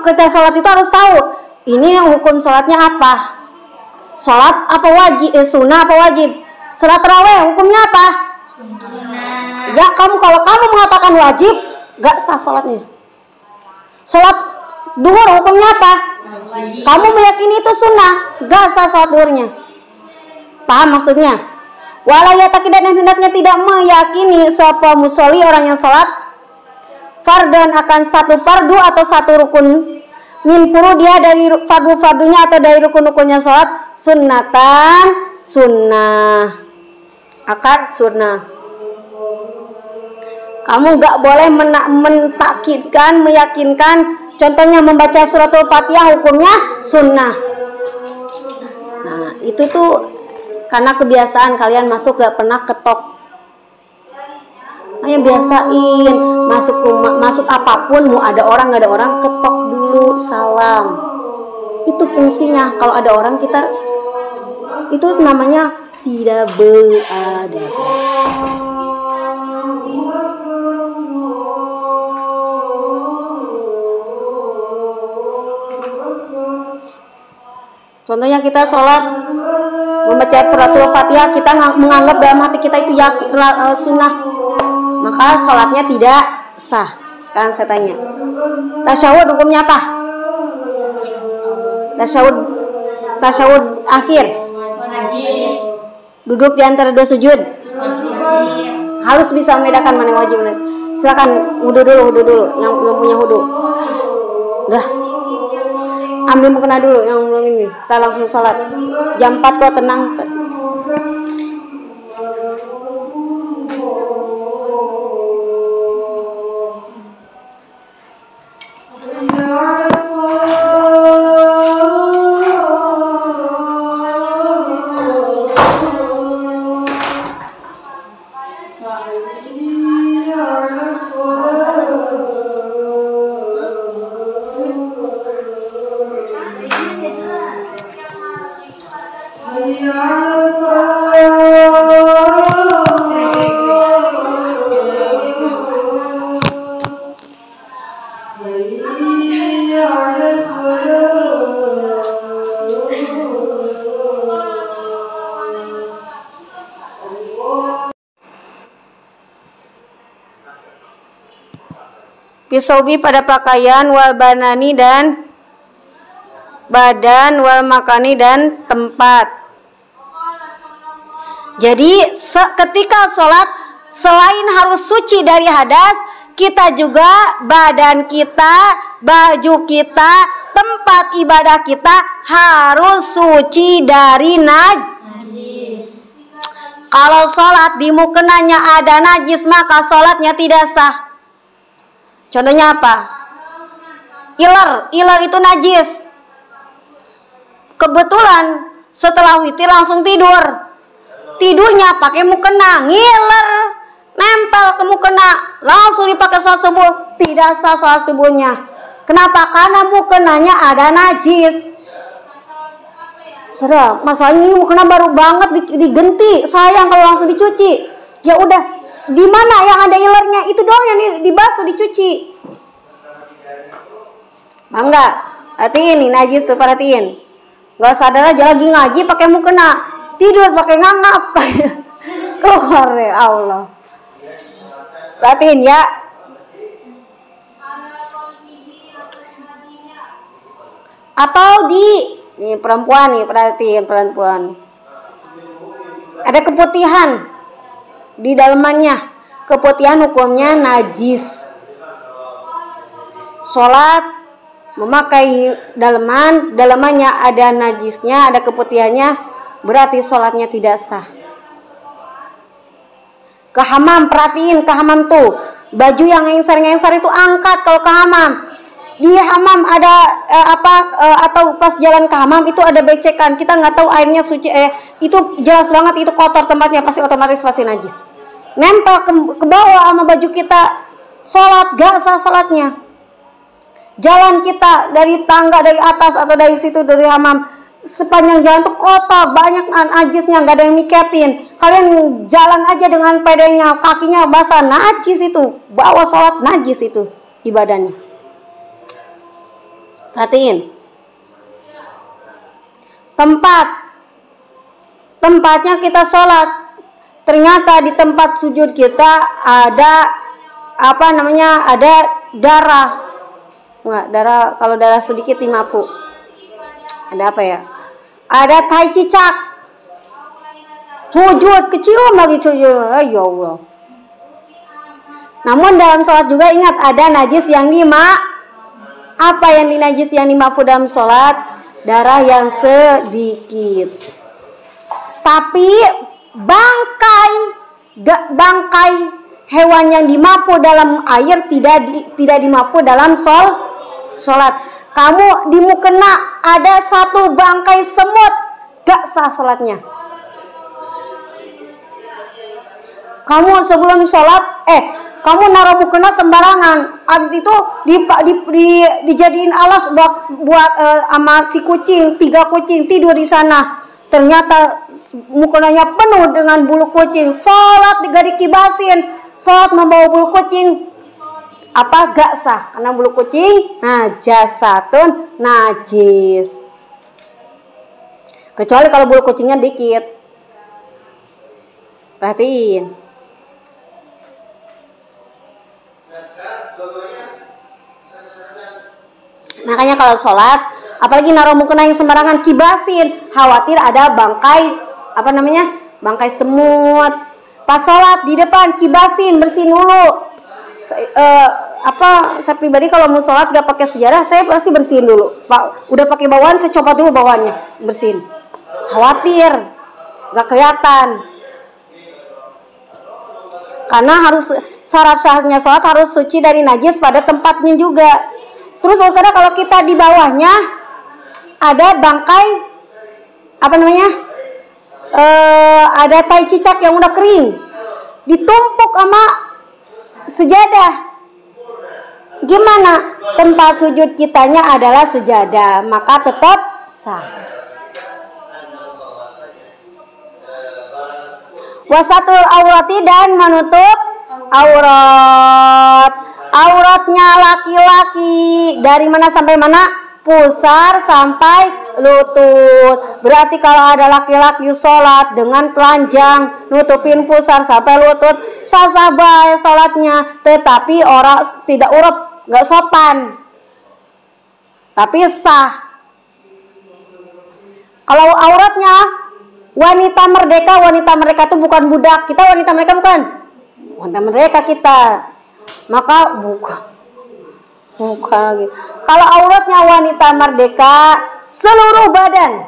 kita sholat itu harus tahu ini hukum sholatnya apa. Sholat apa wajib? Sunnah apa wajib? Sholat tarawih hukumnya apa? Sunnah. Ya kalau kamu mengatakan wajib, gak sah sholatnya. Sholat duhur hukumnya apa? Wajib. Kamu meyakini itu sunnah, gak sah sholat duhurnya. Paham maksudnya? Walayataki, dan hendaknya tidak meyakini sapa musolli, orang yang sholat fardan akan satu fardu atau satu rukun min furudiha, dari fardu-fardunya atau dari rukun-rukunnya sholat, sunnatan, sunnah, akad sunnah. Kamu gak boleh mentakidkan, meyakinkan, contohnya membaca suratul Fatihah hukumnya sunnah. Nah itu tuh karena kebiasaan kalian masuk gak pernah ketok Makanya biasain masuk rumah, masuk apapun, mau ada orang nggak ada orang, ketok dulu salam. Itu fungsinya. Kalau ada orang kita, itu namanya tidak beradab. Contohnya kita sholat membaca suratul Fatihah, kita menganggap dalam hati kita itu yakin sunnah, maka sholatnya tidak sah. Sekarang saya tanya, tasyahud hukumnya apa? Tasyahud akhir, duduk di antara dua sujud, harus bisa membedakan mana yang wajib. Silakan wudu dulu, yang belum punya wudu. Udah, ambil mukena dulu yang belum ini. Kita langsung sholat. Jam 4 kok, tenang. Pisaubi pada pakaian, wal banani dan badan, wal makani dan tempat. Jadi ketika sholat, selain harus suci dari hadas, kita juga badan kita, baju kita, tempat ibadah kita harus suci dari najis. Kalau sholat di mukenanya ada najis, maka sholatnya tidak sah. Contohnya apa? Iler itu najis. Kebetulan setelah witir langsung tidur. Tidurnya pakai mukena, ngiler, nempel ke mukena, langsung dipakai sholat subuh, tidak sah sholat subuhnya. Kenapa? Karena mukenanya ada najis. Saudara, masalahnya ini mukena baru banget digenti, sayang kalau langsung dicuci. Ya udah, di mana yang ada ilernya itu doang yang dibasuh, dicuci. Bangga, perhatiin nih najis tuh, perhatiin. Gak sadar aja lagi ngaji pakai mukena, tidur pakai ngangap. Keluar ya Allah. Perhatiin ya. Atau nih perempuan nih, perhatiin perempuan. Ada keputihan di dalamannya. Keputihan hukumnya najis. Sholat memakai dalamannya ada najisnya, ada keputihannya, berarti sholatnya tidak sah. Ke hamam, perhatiin ke hamam tuh, baju yang ngengsar itu angkat kalau ke hamam. Di hamam ada atau pas jalan ke hamam itu ada becekan, kita nggak tahu airnya suci, itu jelas banget itu kotor tempatnya, pasti otomatis pasti najis. Nempel ke bawah sama baju kita, sholat gak sah sholatnya. Jalan kita dari tangga, dari atas atau dari situ, dari hamam, sepanjang jalan tuh kotor, banyak najisnya, nggak ada yang miketin. Kalian jalan aja dengan pedenya, kakinya basah, najis itu, bawa sholat najis itu di badannya. Perhatiin. Tempatnya kita sholat, ternyata di tempat sujud kita ada ada darah. Enggak, kalau darah sedikit dimafu. Ada apa ya? Ada tai cicak. Sujud, kecium lagi sujud. Ya Allah. Namun dalam sholat juga ingat ada najis yang apa yang dinajis yang dimafu dalam sholat? Darah yang sedikit. Tapi bangkai hewan yang dimafu dalam air tidak dimafu dalam sholat. Kamu di mukena ada satu bangkai semut, gak sah sholatnya. Kamu sebelum sholat, kamu naruh mukena sembarangan. Abis itu dijadiin alas buat sama si kucing, 3 kucing tidur di sana. Ternyata mukenanya penuh dengan bulu kucing. Sholat gak dikibasin. Sholat membawa bulu kucing gak sah, karena bulu kucing najasatun, najis. Kecuali kalau bulu kucingnya dikit. Perhatiin. Makanya kalau sholat, apalagi naruh mukena yang sembarangan, kibasin. Khawatir ada bangkai bangkai semut. Pas sholat di depan kibasin, bersihin dulu. Saya pribadi kalau mau sholat gak pakai sejadah, saya pasti bersihin dulu. Pak, udah pakai bawaan, saya copot dulu bawaannya, bersihin. Khawatir gak kelihatan. Karena harus syarat sahnya sholat harus suci dari najis pada tempatnya juga. Terus saudara, kalau kita di bawahnya ada bangkai ada tai cicak yang udah kering, ditumpuk sama sejadah. Gimana? Tempat sujud kitanya adalah sejadah, maka tetap sah. Wasatul aurati, dan menutup aurat. Auratnya laki-laki dari mana sampai mana? Pusar sampai lutut. Berarti kalau ada laki-laki sholat dengan telanjang nutupin pusar sampai lutut, sah-sah bae sholatnya. Tetapi orang tidak urep, gak sopan, tapi sah. Kalau auratnya wanita merdeka itu bukan budak. Kita wanita merdeka bukan? Wanita merdeka kita. Maka bukan lagi. Kalau auratnya wanita merdeka seluruh badan,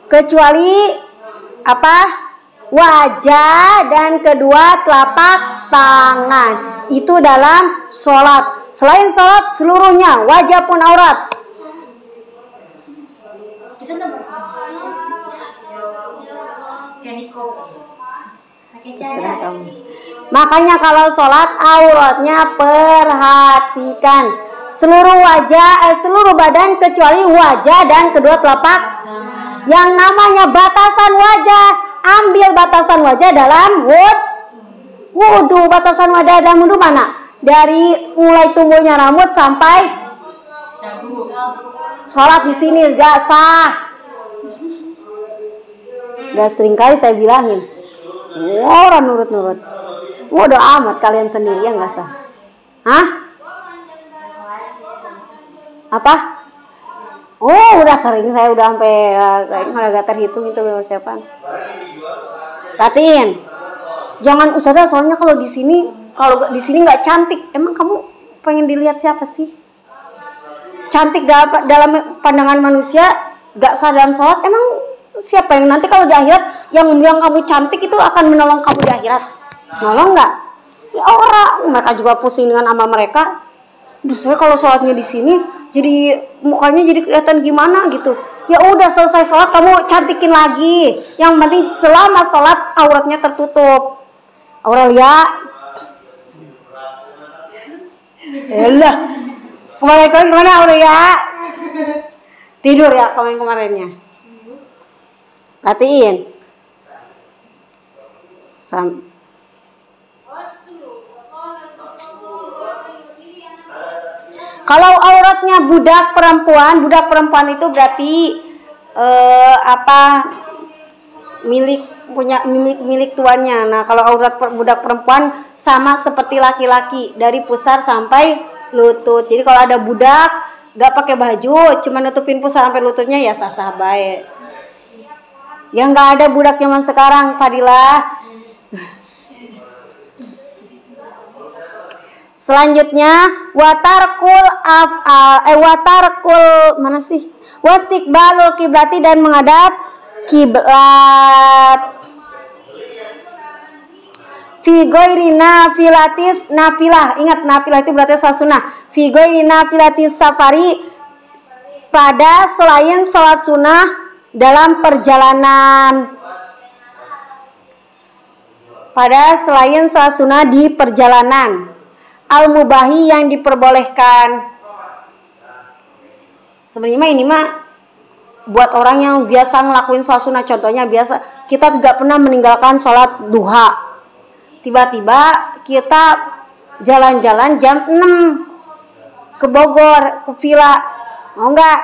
kecuali wajah dan kedua telapak tangan. Itu dalam sholat. Selain sholat seluruhnya, wajah pun aurat. Terserah kamu. Makanya kalau sholat auratnya perhatikan seluruh wajah, seluruh badan kecuali wajah dan kedua telapak. Yang namanya batasan wajah, ambil batasan wajah dalam wudhu. Batasan wajah dalam wudhu mana? Dari mulai tumbuhnya rambut sampai sholat di sini gak sah. Udah sering kali saya bilangin, orang nurut-nurut. Bodoh amat kalian sendiri yang gak sah. Apa? Oh, udah sering, saya udah sampai agak terhitung itu siapa. Perhatiin. Jangan usah, soalnya kalau di sini nggak cantik. Emang kamu pengen dilihat siapa sih? Cantik dalam pandangan manusia, gak sah dalam sholat. Emang siapa yang nanti kalau di akhirat yang bilang kamu cantik itu akan menolong kamu di akhirat? Nolong nggak? Ya orang, mereka juga pusing dengan amal mereka. Saya kalau sholatnya di sini jadi mukanya jadi kelihatan gimana gitu. Ya udah, selesai sholat kamu cantikin lagi. Yang penting selama sholat auratnya tertutup. Aurelia, elah, kemarin kemana Aurelia? Tidur ya kemarinnya. Perhatiin. Kalau auratnya budak perempuan itu berarti milik tuannya. Nah, kalau aurat budak perempuan sama seperti laki-laki, dari pusar sampai lutut. Jadi kalau ada budak gak pakai baju, cuma nutupin pusar sampai lututnya, ya sah-sah baik. Yang gak ada budak zaman sekarang, Fadilah. Selanjutnya wastiqbalul kiblati, dan menghadap kiblat. Fi ghairi nafilah. Ingat, nafilah itu berarti salat sunnah. Fi ghairi nafilatis safari, pada selain salat sunnah dalam perjalanan. pada selain salat sunnah di perjalanan. Al-mubahi yang diperbolehkan. Sebenarnya ini mah buat orang yang biasa ngelakuin sholat sunnah. Contohnya biasa kita tidak pernah meninggalkan sholat duha. Tiba-tiba kita jalan-jalan jam 6 ke Bogor, ke villa. Mau nggak?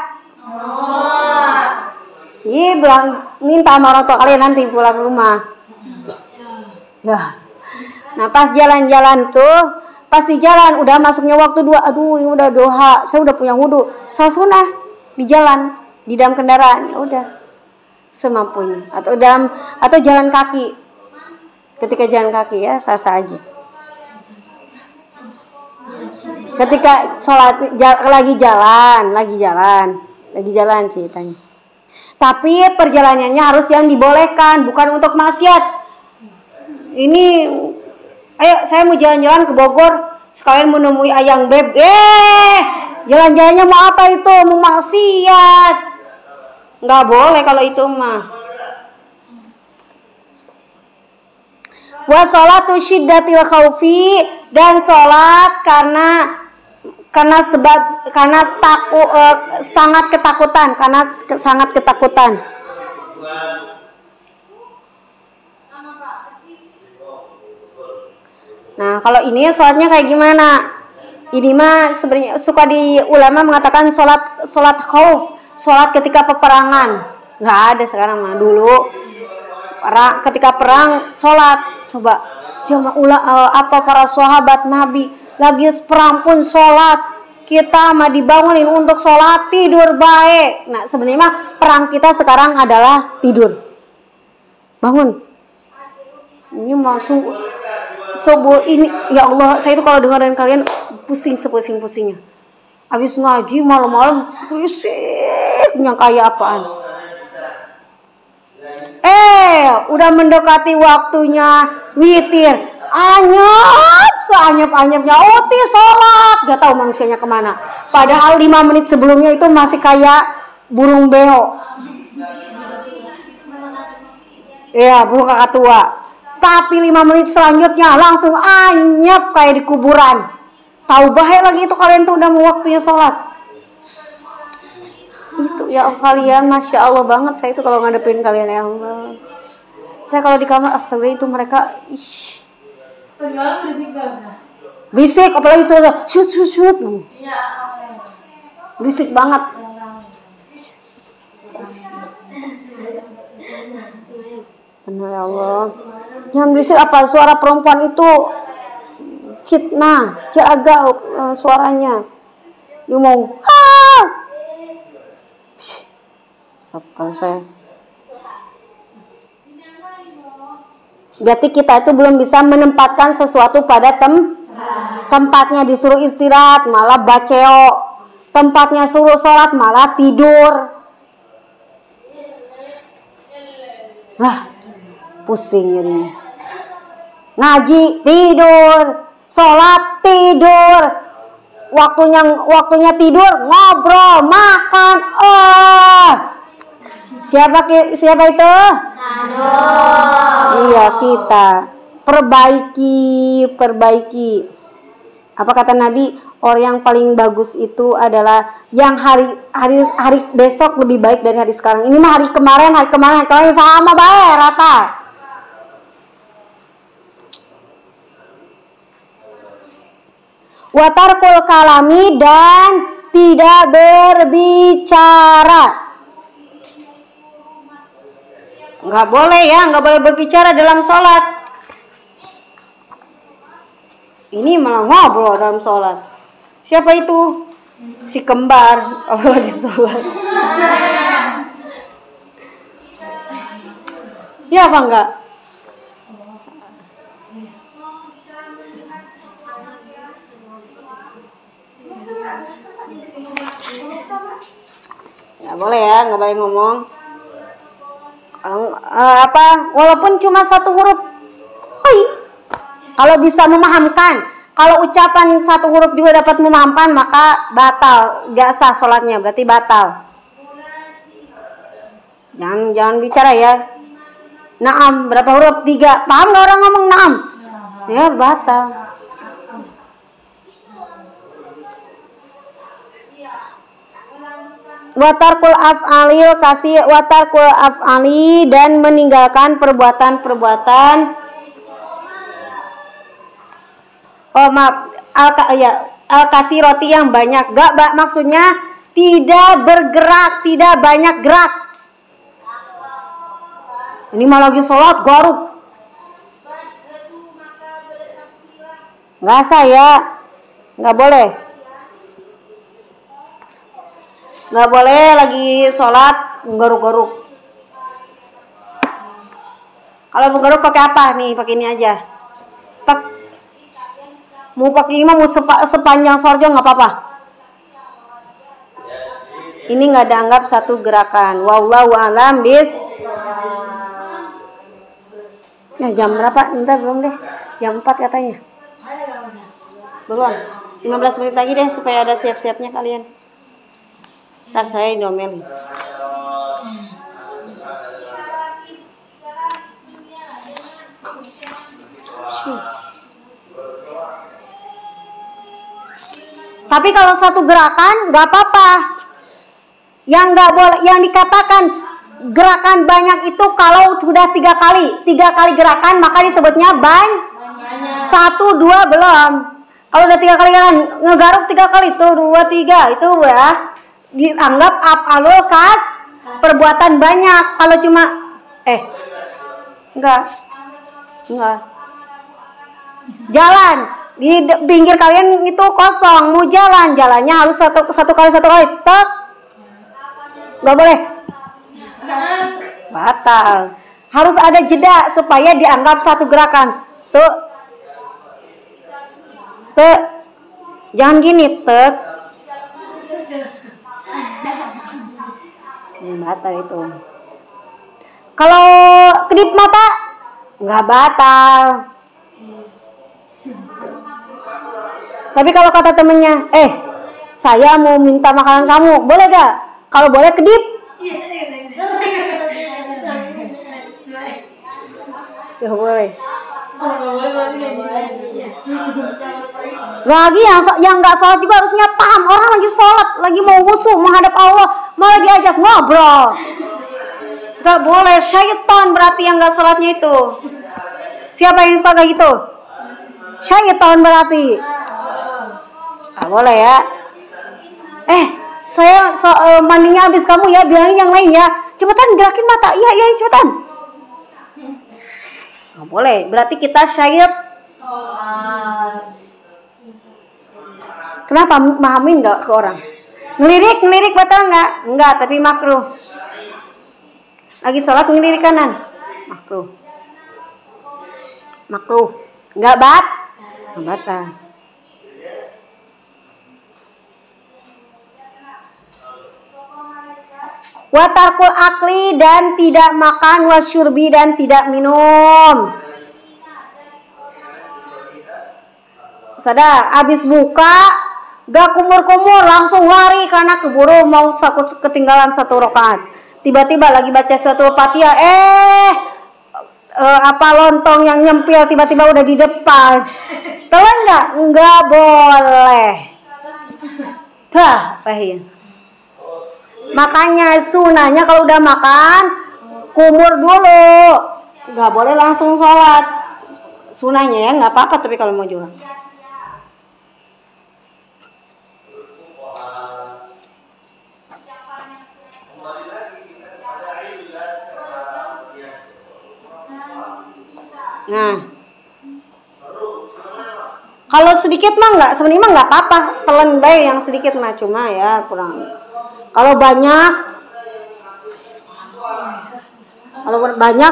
Iya, bilang minta sama orang tua kalian nanti pulang ke rumah. Ya. Nah pas jalan-jalan tuh, pas di jalan udah masuknya waktu dua, aduh ini udah duha, saya udah punya wudu, sholat sunnah di jalan, di dalam kendaraan, ya udah semampunya, atau jalan kaki, ketika jalan kaki ya sah-sah aja. Ketika sholat lagi jalan ceritanya. Tapi perjalanannya harus yang dibolehkan, bukan untuk maksiat. Ini, ayo saya mau jalan-jalan ke Bogor, sekalian menemui ayang beb. Jalan-jalannya mau apa itu? Mau maksiat. Nggak boleh kalau itu mah. Wa sholatu syiddatil khaufi, dan sholat karena sangat ketakutan. Nah, kalau ini sholatnya kayak gimana? Ini mah sebenarnya suka di ulama mengatakan sholat khauf, sholat ketika peperangan. Nggak ada sekarang mah. Dulu ketika perang sholat. Coba apa para sahabat Nabi lagi perang pun sholat. Kita mah dibangunin untuk sholat, tidur baik. Nah sebenarnya mah perang kita sekarang adalah tidur. Bangun. Ini masuk subuh ini, ya Allah, saya itu kalau dengerin kalian pusing sepusing-pusingnya. Habis ngaji malam-malam berisik yang kayak apaan. Udah mendekati waktunya witir. Seanyap-anyapnya Uti sholat. Gak tahu manusianya kemana. Padahal 5 menit sebelumnya itu masih kayak burung beo. Ya, burung kakak tua. Tapi 5 menit selanjutnya langsung anyap kayak di kuburan. Tahu bahaya lagi itu kalian tuh udah mau waktunya sholat. Itu ya kalian, Masya Allah banget saya itu kalau ngadepin kalian, ya Allah. Saya kalau di kamar astagfirullah itu mereka berisik, apalagi shoot. Berisik banget. Benar ya Allah. Jangan berisik, apa suara perempuan itu fitnah, jaga suaranya. Dia mau kalau saya. Berarti kita itu belum bisa menempatkan sesuatu pada tempatnya. Disuruh istirahat malah baceo, tempatnya suruh sholat malah tidur. Pusing jadinya. Ngaji tidur, sholat tidur, waktunya tidur ngobrol, makan. Siapa itu? Iya, kita perbaiki. Apa kata Nabi? Orang yang paling bagus itu adalah yang hari besok lebih baik dari hari sekarang. Ini mah hari kemarin sama baik rata. Watarkul kalami, dan tidak berbicara. Nggak boleh berbicara dalam sholat. Ini malah ngobrol dalam sholat. Siapa itu? Si kembar kalau lagi sholat. Ya apa enggak? Nggak boleh ya, nggak boleh ngomong. Walaupun cuma 1 huruf. Kalau bisa memahamkan, kalau ucapan 1 huruf juga dapat memahamkan, maka batal, gak sah sholatnya, berarti batal. Jangan bicara ya. Naam, berapa huruf? 3. Paham nggak orang ngomong naam? Ya, batal. Watarkul af'alil kasih watarkul af'ali dan meninggalkan perbuatan-perbuatan. Oh maaf, al kasih roti yang banyak. Gak maksudnya tidak bergerak, tidak banyak gerak. Ini mah lagi sholat garuk. Nggak saya, nggak boleh. Nggak boleh lagi sholat garuk-garuk. Kalau menggaruk pakai apa nih? Pakai ini aja. Tek. Mau pakai ini mah mau sepanjang sorjo nggak apa-apa. Ini nggak dianggap satu gerakan. Wallahu a'lam Nah, jam berapa? Bentar belum deh. Jam 4 katanya. Belum. 15 menit lagi deh supaya ada siap-siapnya kalian. Ntar saya domelin. Tapi kalau satu gerakan nggak apa-apa. Yang nggak boleh, yang dikatakan gerakan banyak itu kalau sudah 3 kali gerakan maka disebutnya banyak. 1, 2 belum. Kalau udah 3 kali gerakan ngegaruk 3 kali itu 2, 3 itu udah dianggap af'alul kas perbuatan banyak. Kalau cuma enggak jalan di pinggir kalian itu kosong, mau jalannya harus satu kali tek, nggak boleh, batal. Harus ada jeda supaya dianggap satu gerakan. Tek, jangan gini tek. Batal itu. Kalau kedip mata nggak batal. Tapi kalau kata temennya, saya mau minta makanan kamu, boleh gak? Kalau boleh kedip. Ya boleh. Lagi yang nggak sholat juga harusnya paham. Orang lagi sholat, lagi mau wusu menghadap Allah, malah diajak ngobrol. Gak boleh, syaitan berarti yang nggak sholatnya itu. Siapa yang suka kayak gitu? Syaitan berarti. Gak boleh ya. Saya mandinya habis kamu ya, bilangin yang lain ya. Cepetan gerakin mata. Iya cepetan. Gak boleh, berarti kita syaitan. Kenapa mahamin nggak ke orang? Ngelirik batal nggak? Nggak, tapi makruh. Lagi sholat ngelirik kanan, makruh. Nggak batal. Watarkul akli dan tidak makan, wasyurbi dan tidak minum. Sada, abis buka, gak kumur-kumur, langsung lari karena keburu mau takut ketinggalan 1 rakaat. Tiba-tiba lagi baca suatu Fatihah, lontong yang nyempil tiba-tiba udah di depan. Telan nggak? Nggak boleh. Paham. Makanya sunahnya kalau udah makan kumur dulu, nggak boleh langsung sholat. Sunahnya ya, nggak apa-apa tapi kalau mau juga. Nah, kalau sedikit mah nggak, sebenarnya mah nggak apa-apa, telan bae yang sedikit mah, cuma ya kurang. Kalau banyak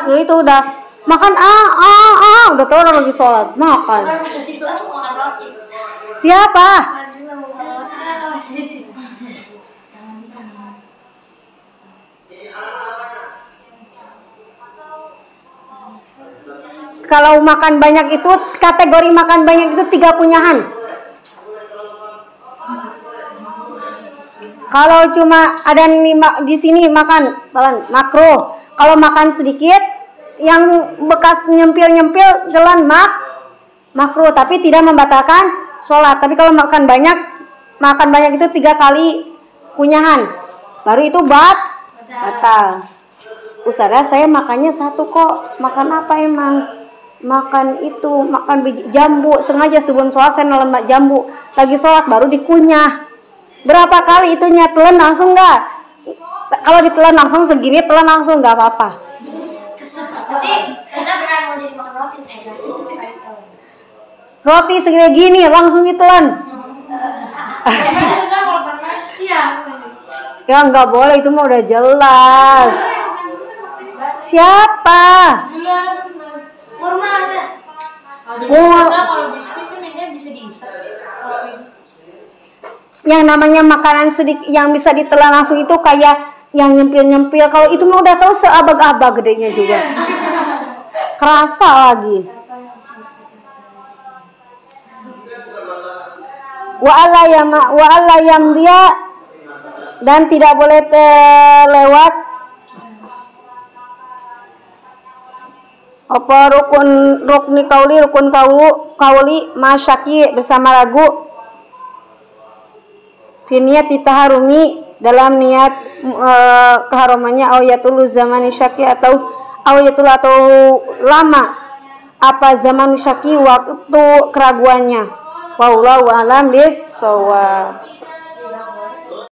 ya itu udah makan udah tahu orang lagi sholat makan. Siapa? Kalau makan banyak itu, kategori makan banyak itu 3 kunyahan. Kalau cuma ada di sini makan makruh. Kalau makan sedikit yang bekas nyempil telan makruh, tapi tidak membatalkan sholat. Tapi kalau makan banyak itu 3 kali kunyahan, baru itu batal. Ustazah, saya makannya 1 kok. Makan apa emang? Makan biji jambu. Sengaja sebelum sholat saya nelen jambu. Lagi sholat baru dikunyah. Berapa kali itunya? Telan langsung nggak? Kalau ditelan langsung segini, telan langsung nggak apa-apa. Nanti kita benar mau jadi makan roti saya. Roti segini gini langsung ditelan. Iya. Ya nggak boleh, itu mah udah jelas. Siapa? Kurma ada. Kalau biskuit kan biasanya bisa diisap. Yang namanya makanan sedikit yang bisa ditelan langsung itu kayak yang nyempil. Kalau itu mah udah tahu seabag-abag gedenya juga. Kerasa lagi. Wa alla yang dia dan tidak boleh lewat apa rukun kauli masyaki bersama ragu finiyat taharumi dalam niat keharumannya ayatul zaman syaki atau lama apa zaman syaki waktu keraguannya. Wallahu a'lam bishawab.